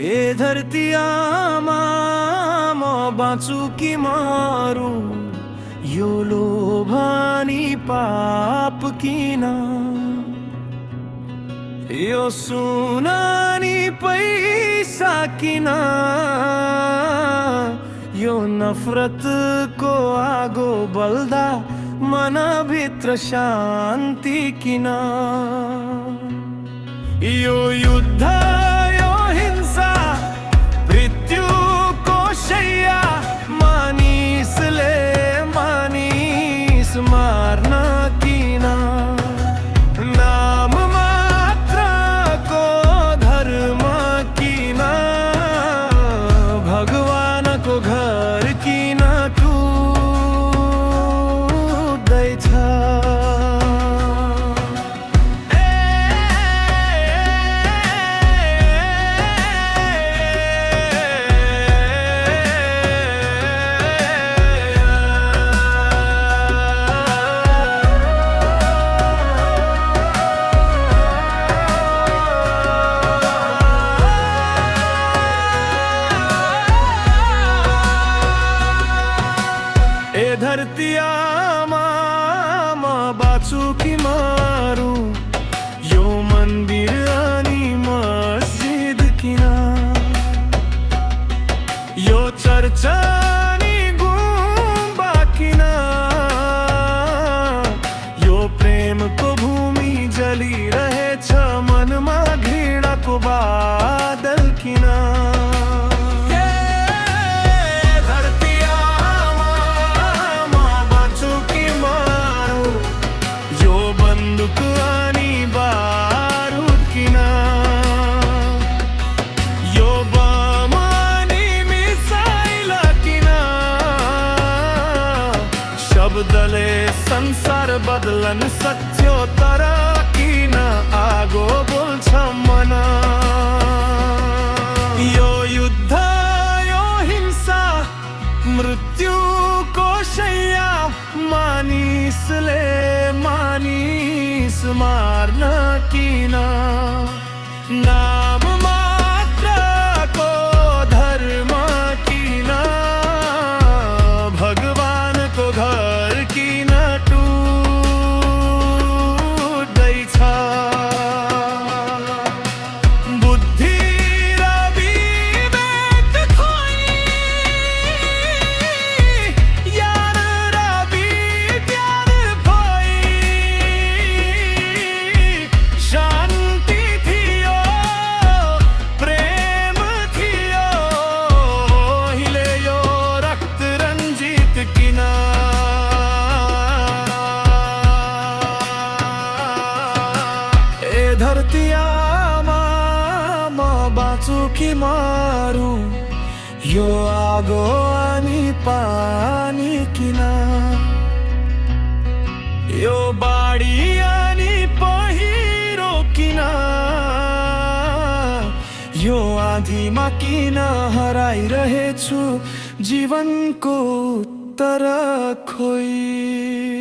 ए धरती आमा म बाँचु कि मरु, यो लोभानी पाप किन, यो सुनानी पैसा किन, यो नफरत को आगो बल्दा मनभित्र शान्ति किन, यो युद्ध यो हिंसा मृत्युको शैया मानिसले मानिस मार्न किन, नाम मात्रको धर्म किन, भगवानको घर किन टुट्दैछ। ए धरती आमा म बाँचु कि मरु, यो मन्दिर अनि मस्जिद किन, यो चर्च अनि गुम्बा किन, यो प्रेमको भूमि जलिरहेछ मनमा घृणाको बादल किन, शब्दले संसार बदलन सक्थ्यो तर किन आगो बोल्छ मन, यो युद्ध यो हिंसा मृत्युको शैया मानिसले मानिस मार्न किन, नाम मात्रको धर्म किन, भगवानको घर किन टुट्दैछ। बुद्धि र विवेक खोइ, ज्ञान र विज्ञान भई, शान्ति थियो प्रेम थियो, हिले यो रक्त रञ्जित किन, धरती आमा म बाँचु कि मरु, यो आगो अनि पानी किन, यो बाढी अनि पहिरो किन, यो आँधीमा किन हराइरहेछु जीवनको उत्तर खोइ।